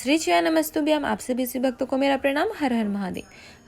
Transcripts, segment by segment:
श्री जय नमस्तुभ्यम। आप सभी शिव भक्तों को मेरा प्रणाम। हर हर महादेव।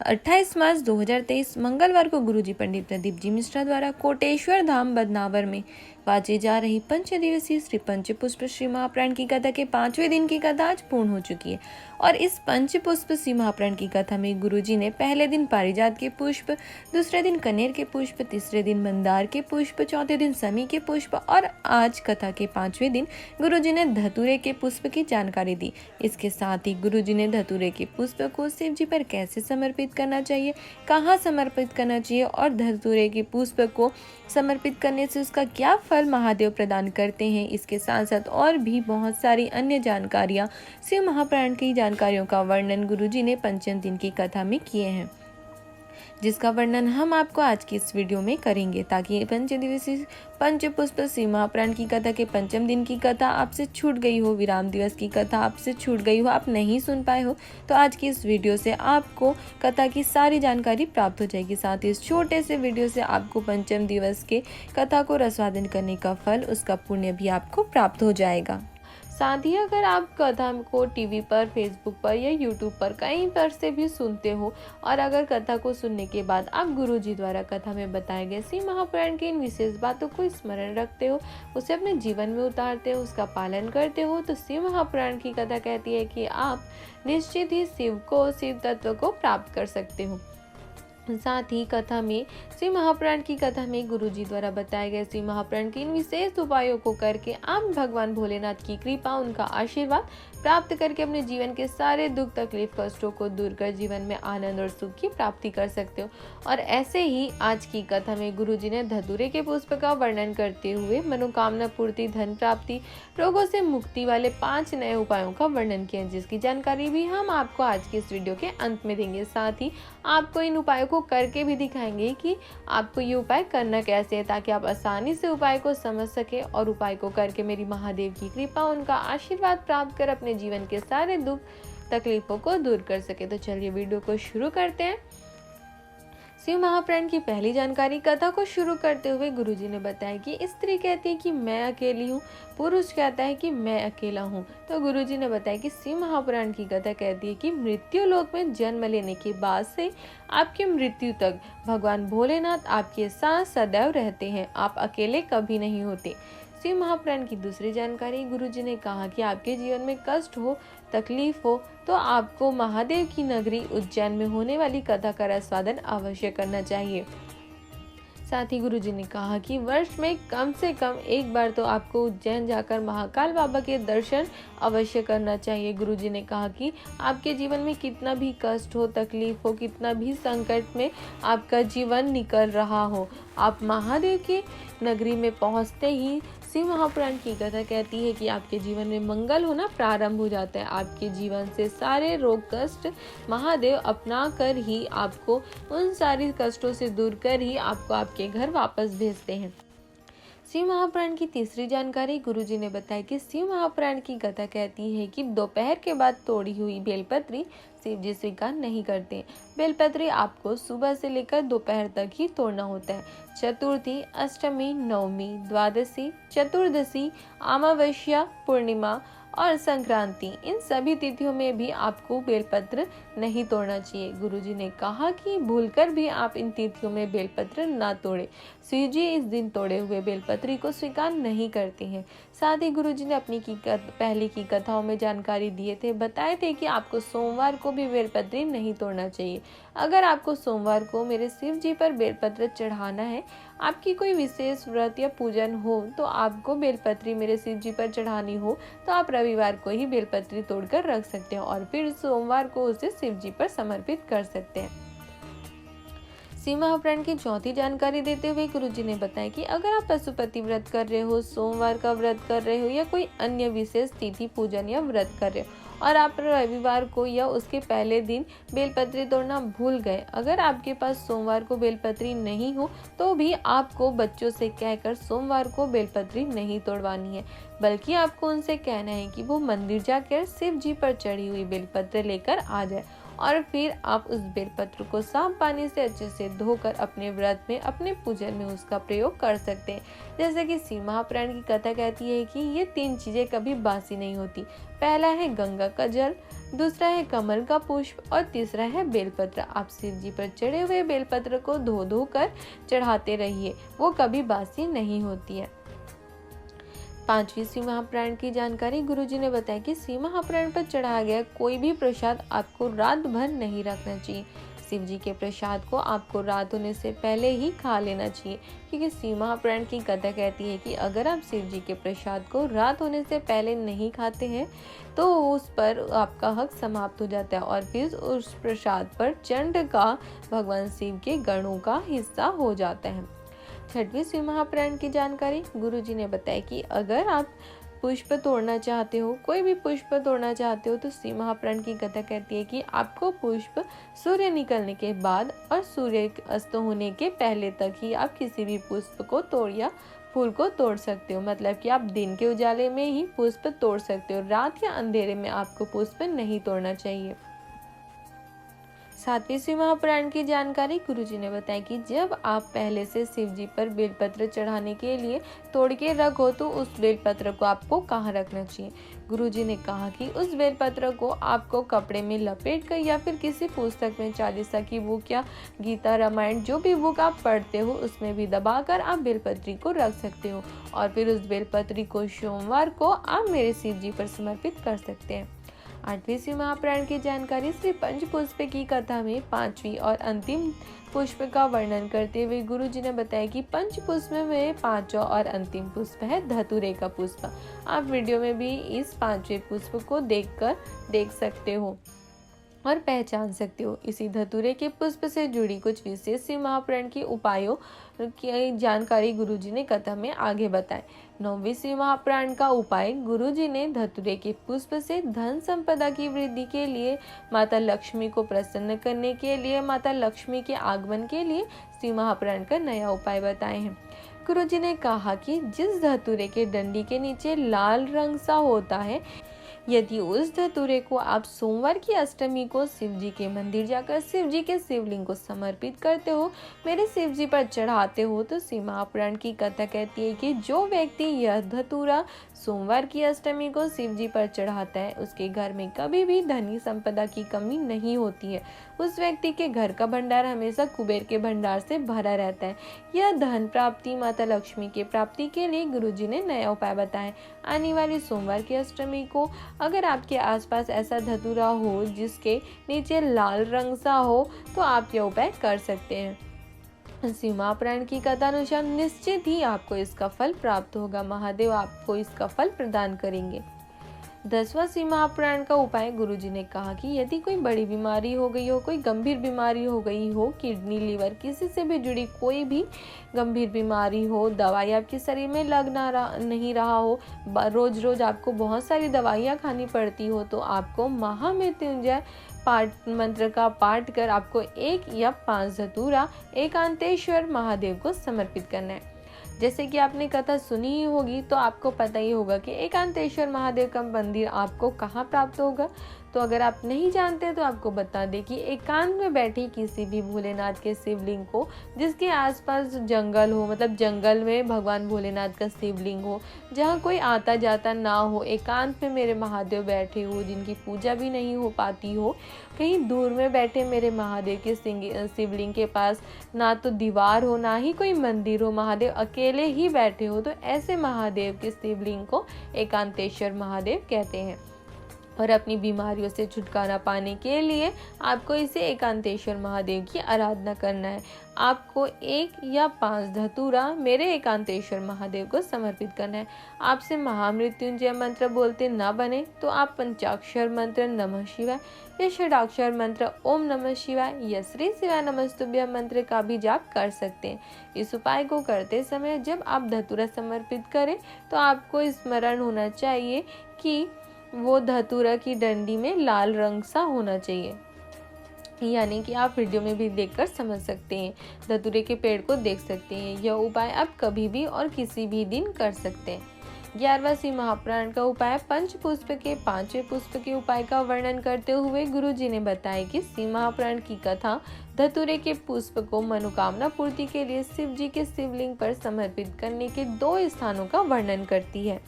28 मार्च 2023 मंगलवार को गुरुजी पंडित प्रदीप जी मिश्रा द्वारा कोटेश्वर धाम बदनावर में वाची जा रही पंच दिवसीय श्री पंचपुष्प श्री महाप्राण की कथा के 5वें दिन की कथा आज पूर्ण हो चुकी है। और इस पंचपुष्प श्री महाप्राण की कथा में गुरुजी ने पहले दिन पारिजात के पुष्प, दूसरे दिन कनेर के पुष्प, तीसरे दिन मंदार के पुष्प, चौथे दिन समी के पुष्प और आज कथा के 5वें दिन गुरुजी ने धतूरे के पुष्प की जानकारी दी। इसके साथ ही गुरुजी ने धतूरे के पुष्प को शिव जी पर कैसे समर्पित करना चाहिए, कहाँ समर्पित करना चाहिए और धतूरे के पुष्प को समर्पित करने से उसका क्या फल महादेव प्रदान करते हैं, इसके साथ साथ और भी बहुत सारी अन्य जानकारियाँ शिव महापुराण की जानकारियों का वर्णन गुरुजी ने पंचम दिन की कथा में किए हैं, जिसका वर्णन हम आपको आज की इस वीडियो में करेंगे। ताकि पंच दिवसीय पंचपुष्प श्री महाप्राण की कथा के पंचम दिन की कथा आपसे छूट गई हो, विराम दिवस की कथा आपसे छूट गई हो, आप नहीं सुन पाए हो, तो आज की इस वीडियो से आपको कथा की सारी जानकारी प्राप्त हो जाएगी। साथ ही इस छोटे से वीडियो से आपको पंचम दिवस के कथा को रसवादन करने का फल, उसका पुण्य भी आपको प्राप्त हो जाएगा। साथ ही अगर आप कथा को टीवी पर, फेसबुक पर या यूट्यूब पर कहीं पर से भी सुनते हो और अगर कथा को सुनने के बाद आप गुरुजी द्वारा कथा में बताए गए श्री महापुराण की इन विशेष बातों को स्मरण रखते हो, उसे अपने जीवन में उतारते हो, उसका पालन करते हो, तो श्री महापुराण की कथा कहती है कि आप निश्चित ही शिव तत्व को प्राप्त कर सकते हो। साथ ही कथा में श्री महापुराण की कथा में गुरुजी द्वारा बताए गए श्री महापुराण के इन विशेष उपायों को करके आप भगवान भोलेनाथ की कृपा, उनका आशीर्वाद प्राप्त करके अपने जीवन के सारे दुख, तकलीफ, कष्टों को दूर कर जीवन में आनंद और सुख की प्राप्ति कर सकते हो। और ऐसे ही आज की कथा में गुरुजी ने धतूरे के पुष्प का वर्णन करते हुए मनोकामना पूर्ति, धन प्राप्ति, रोगों से मुक्ति वाले 5 नए उपायों का वर्णन किया, जिसकी जानकारी भी हम आपको आज की इस वीडियो के अंत में देंगे। साथ ही आपको इन उपायों को करके भी दिखाएंगे कि आपको ये उपाय करना कैसे है, ताकि आप आसानी से उपाय को समझ सके और उपाय को करके मेरी महादेव की कृपा, उनका आशीर्वाद प्राप्त कर अपने जीवन के सारे दुख तकलीफों को दूर कर सके। तो चलिए वीडियो को शुरू करते हैं। शिव महापुराण की पहली जानकारी। कथा को शुरू करते हुए गुरुजी ने बताया कि स्त्री कहती है कि मैं अकेली हूँ, पुरुष कहता है कि मैं अकेला हूँ। तो गुरुजी ने बताया कि शिव महापुराण की कथा कहती है कि मृत्यु लोक में जन्म लेने के बाद से आपकी मृत्यु तक भगवान भोलेनाथ आपके साथ सदैव रहते हैं, आप अकेले कभी नहीं होते। शिव महापुराण की दूसरी जानकारी। गुरुजी ने कहा कि आपके जीवन में कष्ट हो, तकलीफ हो, तो आपको महादेव की नगरी उज्जैन में होने वाली कथा का रसवादन अवश्य करना चाहिए। साथ ही गुरुजी ने कहा कि वर्ष में कम से कम एक बार तो आपको उज्जैन जाकर महाकाल बाबा के दर्शन अवश्य करना चाहिए। गुरुजी ने कहा कि आपके जीवन में कितना भी कष्ट हो, तकलीफ हो, कितना भी संकट में आपका जीवन निकल रहा हो, आप महादेव की नगरी में पहुंचते ही शिव महापुराण की कथा कहती है कि आपके जीवन में मंगल होना प्रारंभ हो जाता है। आपके जीवन से सारे रोग कष्ट महादेव अपना कर ही आपको उन सारी कष्टों से दूर कर ही आपको आपके घर वापस भेजते हैं। शिव महापुराण की तीसरी जानकारी। गुरुजी ने बताया कि शिव महापुराण की कथा कहती है कि दोपहर के बाद तोड़ी हुई बेलपत्री शिव जी स्वीकार नहीं करते। बेलपत्री आपको सुबह से लेकर दोपहर तक ही तोड़ना होता है। चतुर्थी, अष्टमी, नवमी, द्वादशी, चतुर्दशी, अमावस्या, पूर्णिमा और संक्रांति, इन सभी तिथियों में भी आपको बेलपत्र नहीं तोड़ना चाहिए। गुरुजी ने कहा कि भूलकर भी आप इन तिथियों में बेलपत्र ना तोड़े। शिव जी इस दिन तोड़े हुए बेलपत्री को स्वीकार नहीं करते हैं। साथ ही गुरुजी ने अपनी पहले की कथाओं में जानकारी दिए थे, बताए थे कि आपको सोमवार को भी बेलपत्री नहीं तोड़ना चाहिए। अगर आपको सोमवार को मेरे शिव जी पर बेलपत्र चढ़ाना है, आपकी कोई विशेष व्रत या पूजन हो, तो आपको बेलपत्री मेरे शिव जी पर चढ़ानी हो, तो आप रविवार को ही बेलपत्री तोड़कर रख सकते हैं और फिर सोमवार को उसे शिव जी पर समर्पित कर सकते हैं। शिव महापुराण की चौथी जानकारी देते हुए गुरुजी ने बताया कि अगर आप पशुपति व्रत कर रहे हो, सोमवार का व्रत कर रहे हो या कोई अन्य विशेष तिथि, पूजन या व्रत कर रहे हो और आप रविवार को या उसके पहले दिन बेलपत्री तोड़ना भूल गए, अगर आपके पास सोमवार को बेलपत्री नहीं हो तो भी आपको बच्चों से कहकर सोमवार को बेलपत्री नहीं तोड़वानी है, बल्कि आपको उनसे कहना है कि वो मंदिर जाकर शिव जी पर चढ़ी हुई बेलपत्र लेकर आ जाए और फिर आप उस बेलपत्र को साफ पानी से अच्छे से धोकर अपने व्रत में, अपने पूजन में उसका प्रयोग कर सकते हैं। जैसे कि शिव महापुराण की कथा कहती है कि ये 3 चीजें कभी बासी नहीं होती। पहला है गंगा का जल, दूसरा है कमल का पुष्प और तीसरा है बेलपत्र। आप शिव जी पर चढ़े हुए बेलपत्र को धो धो कर चढ़ाते रहिए, वो कभी बासी नहीं होती है। 5वीं शिव महापुराण की जानकारी। गुरुजी ने बताया कि शिव महापुराण पर चढ़ाया गया कोई भी प्रसाद आपको रात भर नहीं रखना चाहिए। शिव जी के प्रसाद को आपको रात होने से पहले ही खा लेना चाहिए, क्योंकि शिव महापुराण की कथा कहती है कि अगर आप शिव जी के प्रसाद को रात होने से पहले नहीं खाते हैं तो उस पर आपका हक समाप्त हो जाता है और फिर उस प्रसाद पर चंड का, भगवान शिव के गणों का हिस्सा हो जाता है। 6वीं शिव महापुराण की जानकारी। गुरुजी ने बताया कि अगर आप पुष्प तोड़ना चाहते हो, कोई भी पुष्प तोड़ना चाहते हो, तो शिव महापुराण की कथा कहती है कि आपको पुष्प सूर्य निकलने के बाद और सूर्य अस्त होने के पहले तक ही आप किसी भी पुष्प को तोड़ या फूल को तोड़ सकते हो। मतलब कि आप दिन के उजाले में ही पुष्प तोड़ सकते हो, रात या अंधेरे में आपको पुष्प नहीं तोड़ना चाहिए। 7वीं शिव महापुराण की जानकारी। गुरुजी ने बताया कि जब आप पहले से शिव जी पर बेलपत्र चढ़ाने के लिए तोड़ के रखो तो उस बेलपत्र को आपको कहाँ रखना चाहिए। गुरुजी ने कहा कि उस बेलपत्र को आपको कपड़े में लपेट कर या फिर किसी पुस्तक में, चालीसा की बुक या गीता, रामायण, जो भी बुक आप पढ़ते हो उसमें भी दबाकर आप बेलपत्री को रख सकते हो और फिर उस बेलपत्री को सोमवार को आप मेरे शिव जी पर समर्पित कर सकते हैं। 8वीं शिव महापुराण की जानकारी। श्री पंचपुष्प की कथा में 5वीं और अंतिम पुष्प का वर्णन करते हुए गुरुजी ने बताया कि पंचपुष्प में 5वां और अंतिम पुष्प है धतूरे का पुष्प। आप वीडियो में भी इस 5वें पुष्प को देख सकते हो और पहचान सकते हो। इसी धतूरे के पुष्प से जुड़ी कुछ विशेष शिव महापुराण की उपायों की जानकारी गुरुजी ने कथा में आगे बताए। 9वीं शिव महापुराण का उपाय। गुरुजी ने धतूरे के पुष्प से धन संपदा की वृद्धि के लिए, माता लक्ष्मी को प्रसन्न करने के लिए, माता लक्ष्मी के आगमन के लिए शिव महापुराण का नया उपाय बताए हैं। गुरुजी ने कहा कि जिस धतूरे के डंडी के नीचे लाल रंग सा होता है, यदि उस धतूरे को आप सोमवार की अष्टमी को शिव जी के मंदिर जाकर शिव जी के शिवलिंग को समर्पित करते हो, मेरे शिव जी पर चढ़ाते हो, तो शिव महापुराण की कथा कहती है कि जो व्यक्ति यह धतूरा सोमवार की अष्टमी को शिव जी पर चढ़ाता है उसके घर में कभी भी धनी संपदा की कमी नहीं होती है। उस व्यक्ति के घर का भंडार हमेशा कुबेर के भंडार से भरा रहता है। यह धन प्राप्ति, माता लक्ष्मी के प्राप्ति के लिए गुरुजी ने नया उपाय बताया। आने वाली सोमवार की अष्टमी को अगर आपके आसपास ऐसा धतूरा हो जिसके नीचे लाल रंग सा हो तो आप यह उपाय कर सकते हैं। शिव महापुराण की कथा अनुसार निश्चित ही आपको इसका फल प्राप्त होगा। महादेव आपको इसका फल प्रदान करेंगे। 10वां शिव महापुराण का उपाय। गुरुजी ने कहा कि यदि कोई बड़ी बीमारी हो गई हो, कोई गंभीर बीमारी हो गई हो, किडनी, लीवर, किसी से भी जुड़ी कोई भी गंभीर बीमारी हो, दवाई आपके शरीर में नहीं रहा हो, रोज रोज आपको बहुत सारी दवाइयाँ खानी पड़ती हो, तो आपको महामृत्युंजय मंत्र का पाठ कर आपको 1 या 5 धतूरा एकांतेश्वर महादेव को समर्पित करना है। जैसे कि आपने कथा सुनी ही होगी तो आपको पता ही होगा कि एकांतेश्वर महादेव का मंदिर आपको कहाँ प्राप्त होगा। तो अगर आप नहीं जानते तो आपको बता दें कि एकांत में बैठी किसी भी भोलेनाथ के शिवलिंग को, जिसके आसपास जंगल हो, मतलब जंगल में भगवान भोलेनाथ का शिवलिंग हो, जहाँ कोई आता जाता ना हो, एकांत में मेरे महादेव बैठे हो, जिनकी पूजा भी नहीं हो पाती हो, कहीं दूर में बैठे मेरे महादेव के शिवलिंग के पास ना तो दीवार हो ना ही कोई मंदिर हो, महादेव अकेले ही बैठे हो, तो ऐसे महादेव के शिवलिंग को एकांतेश्वर महादेव कहते हैं। और अपनी बीमारियों से छुटकारा पाने के लिए आपको इसे एकांतेश्वर महादेव की आराधना करना है। आपको 1 या 5 धतूरा मेरे एकांतेश्वर महादेव को समर्पित करना है। आपसे महामृत्युंजय मंत्र बोलते न बने तो आप पंचाक्षर मंत्र नमः शिवाय या षडाक्षर मंत्र ओम नमः शिवाय या श्री शिवाय नमस्तुभ्यं मंत्र का भी जाप कर सकते हैं। इस उपाय को करते समय जब आप धतूरा समर्पित करें तो आपको स्मरण होना चाहिए कि वो धतूरा की डंडी में लाल रंग सा होना चाहिए, यानी कि आप वीडियो में भी देखकर समझ सकते हैं, धतूरे के पेड़ को देख सकते हैं। यह उपाय आप कभी भी और किसी भी दिन कर सकते हैं। 11वां शिव महापुराण का उपाय पंचपुष्प के 5वें पुष्प के उपाय का वर्णन करते हुए गुरुजी ने बताया कि शिव महापुराण की कथा धतूरे के पुष्प को मनोकामना पूर्ति के लिए शिव जी के शिवलिंग पर समर्पित करने के 2 स्थानों का वर्णन करती है।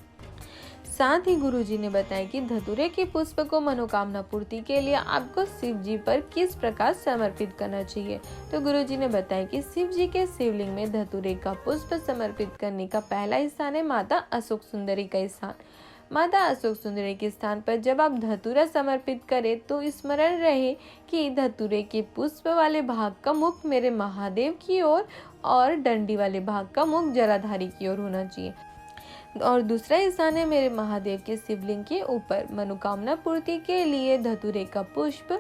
साथ ही गुरुजी ने बताया कि धतूरे के पुष्प को मनोकामना पूर्ति के लिए आपको शिव जी पर किस प्रकार समर्पित करना चाहिए। तो गुरुजी ने बताया कि शिव जी के शिवलिंग में धतूरे का पुष्प समर्पित करने का पहला स्थान है माता अशोक सुंदरी का स्थान। माता अशोक सुंदरी के स्थान पर जब आप धतूरा समर्पित करें तो स्मरण रहे कि धतूरे के पुष्प वाले भाग का मुख मेरे महादेव की ओर और डंडी वाले भाग का मुख जलाधारी की ओर होना चाहिए। और दूसरा स्थान है मेरे महादेव के शिवलिंग के ऊपर। मनोकामना पूर्ति के लिए धतूरे का पुष्प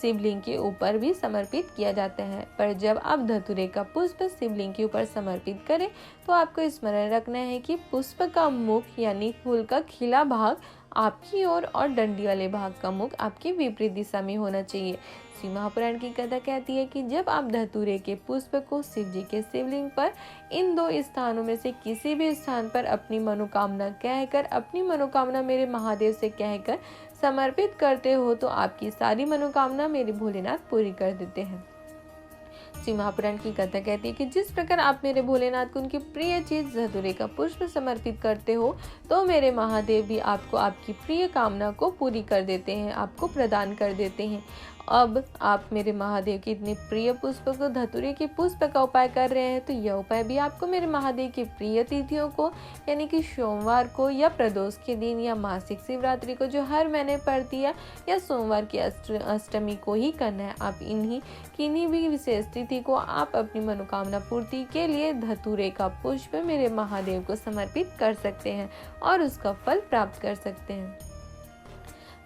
शिवलिंग के ऊपर भी समर्पित किया जाता है, पर जब आप धतूरे का पुष्प शिवलिंग के ऊपर समर्पित करें तो आपको स्मरण रखना है कि पुष्प का मुख यानी फूल का खिला भाग आपकी ओर और डंडी वाले भाग का मुख आपकी विपरीत दिशा में होना चाहिए। शिव महापुराण की कथा कहती है कि जब आप धतूरे के पुष्प को शिव जी के शिवलिंग पर इन 2 स्थानों में से किसी भी स्थान पर अपनी मनोकामना मेरे महादेव से कहकर समर्पित करते हो तो आपकी सारी मनोकामना मेरे भोलेनाथ पूरी कर देते हैं। शिव महापुराण की कथा कहती है कि जिस प्रकार आप मेरे भोलेनाथ को उनकी प्रिय चीज धतूरे का पुष्प समर्पित करते हो तो मेरे महादेव भी आपको आपकी प्रिय कामना को पूरी कर देते हैं, आपको प्रदान कर देते हैं। अब आप मेरे महादेव के इतने प्रिय पुष्प को धतूरे के पुष्प का उपाय कर रहे हैं तो यह उपाय भी आपको मेरे महादेव की प्रिय तिथियों को यानी कि सोमवार को या प्रदोष के दिन या मासिक शिवरात्रि को जो हर महीने पड़ती है या सोमवार की अष्टमी को ही करना है। आप किन्हीं भी विशेष तिथि को आप अपनी मनोकामना पूर्ति के लिए धतूरे का पुष्प मेरे महादेव को समर्पित कर सकते हैं और उसका फल प्राप्त कर सकते हैं।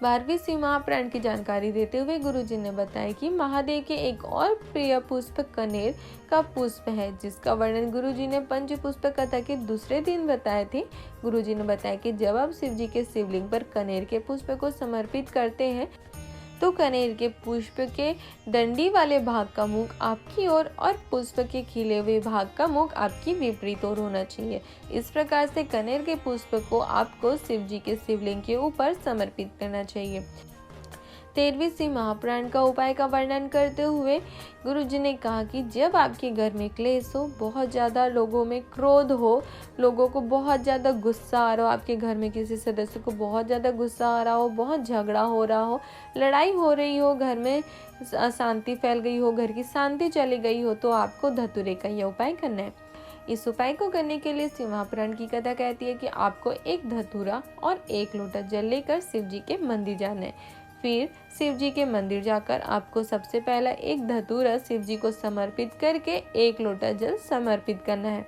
12वीं शिव महापुराण की जानकारी देते हुए गुरुजी ने बताया कि महादेव के एक और प्रिय पुष्प कनेर का पुष्प है, जिसका वर्णन गुरुजी ने पंचपुष्प कथा के दूसरे दिन बताए थे। गुरुजी ने बताया कि जब आप शिव जी के शिवलिंग पर कनेर के पुष्प को समर्पित करते हैं तो कनेर के पुष्प के डंडी वाले भाग का मुख आपकी ओर और पुष्प के खिले हुए भाग का मुख आपकी विपरीत ओर होना चाहिए। इस प्रकार से कनेर के पुष्प को आपको शिव जी के शिवलिंग के ऊपर समर्पित करना चाहिए। 13वीं शिव महापुराण का उपाय का वर्णन करते हुए गुरुजी ने कहा कि जब आपके घर में क्लेश हो, बहुत ज़्यादा लोगों में क्रोध हो, लोगों को बहुत ज़्यादा गुस्सा आ रहा हो, आपके घर में किसी सदस्य को बहुत ज़्यादा गुस्सा आ रहा हो, बहुत झगड़ा हो रहा हो, लड़ाई हो रही हो, घर में अशांति फैल गई हो, घर की शांति चली गई हो, तो आपको धतूरे का यह उपाय करना है। इस उपाय को करने के लिए शिव महापुराण की कथा कहती है कि आपको एक धतूरा और 1 लोटा जल लेकर शिव जी के मंदिर जाना है। फिर शिव जी के मंदिर जाकर आपको सबसे पहला एक धतूरा शिव जी को समर्पित करके 1 लोटा जल समर्पित करना है।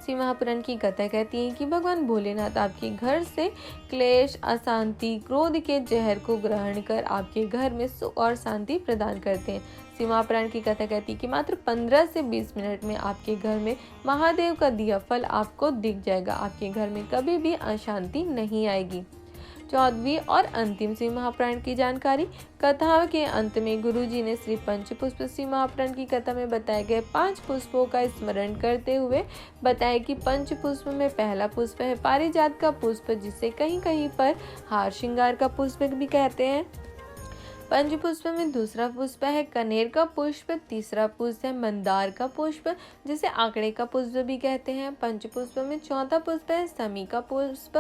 शिव महापुराण की कथा कहती है कि भगवान भोलेनाथ आपके घर से क्लेश, अशांति, क्रोध के जहर को ग्रहण कर आपके घर में सुख और शांति प्रदान करते हैं। शिव महापुराण की कथा कहती है कि मात्र 15 से 20 मिनट में आपके घर में महादेव का दिया फल आपको दिख जाएगा। आपके घर में कभी भी अशांति नहीं आएगी। 14वीं और अंतिम शिव महापुराण की जानकारी। कथा के अंत में गुरुजी ने श्री पंचपुष्प शिव महापुराण की कथा में बताए गए 5 पुष्पों का स्मरण करते हुए बताया कि पंचपुष्प में पहला पुष्प है पारिजात का पुष्प, जिसे कहीं कहीं पर हार श्रृंगार का पुष्प भी कहते हैं। पंचपुष्प में दूसरा पुष्प है कनेर का पुष्प, तीसरा पुष्प है मंदार का पुष्प, जिसे आंकड़े का पुष्प भी कहते हैं। पंचपुष्प में चौथा पुष्प है समी का पुष्प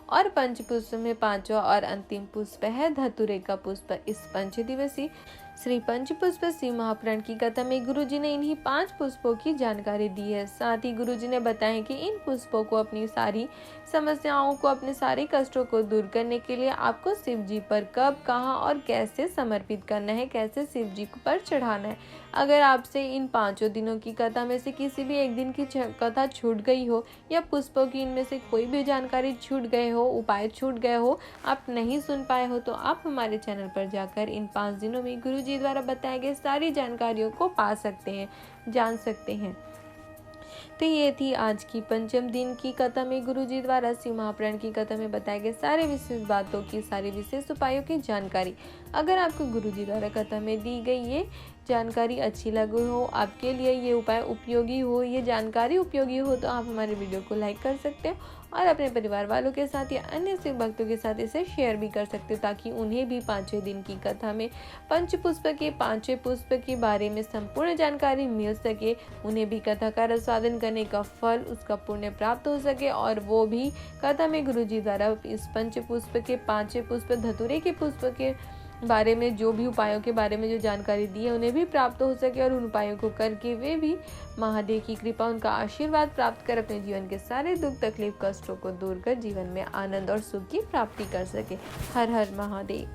और पंचपुष्प में 5वां और अंतिम पुष्प है धतूरे का पुष्प। इस 5 दिवसीय श्री पंचपुष्प शिव महापुराण की कथा में गुरुजी ने इन्हीं 5 पुष्पों की जानकारी दी है। साथ ही गुरुजी ने बताया कि इन पुष्पों को अपनी सारी समस्याओं को, अपने सारे कष्टों को दूर करने के लिए आपको शिव जी पर कब, कहाँ और कैसे समर्पित करना है, कैसे शिव जी पर चढ़ाना है। अगर आपसे इन 5 दिनों की कथा में से किसी भी एक दिन की कथा छूट गई हो या पुष्पों की इनमें से कोई भी जानकारी छूट गए हो, उपाय छूट गए हो, आप नहीं सुन पाए हो, तो आप हमारे चैनल पर जाकर इन 5 दिनों में गुरुजी द्वारा बताए गए सारी जानकारियों को पा सकते हैं, जान सकते हैं। तो ये थी आज की पंचम दिन की कथा में गुरुजी द्वारा शिव महापुराण की कथा में बताए गए सारे विशेष बातों की, सारे विशेष उपायों की जानकारी। अगर आपको गुरुजी द्वारा कथा में दी गई ये जानकारी अच्छी लगी हो, आपके लिए ये उपाय उपयोगी हो, ये जानकारी उपयोगी हो, तो आप हमारे वीडियो को लाइक कर सकते हो और अपने परिवार वालों के साथ या अन्य शिव भक्तों के साथ इसे शेयर भी कर सकते हो, ताकि उन्हें भी 5वें दिन की कथा में पंचपुष्प के 5वें पुष्प के बारे में संपूर्ण जानकारी मिल सके, उन्हें भी कथा का रसायन करने का फल, उसका पुण्य प्राप्त हो सके और वो भी कथा में गुरुजी द्वारा इस पंचपुष्प के 5वें पुष्प धतूरे के पुष्प के बारे में जो भी उपायों के बारे में जो जानकारी दी है उन्हें भी प्राप्त हो सके और उन उपायों को करके वे भी महादेव की कृपा, उनका आशीर्वाद प्राप्त कर अपने जीवन के सारे दुख तकलीफ कष्टों को दूर कर जीवन में आनंद और सुख की प्राप्ति कर सके। हर हर महादेव।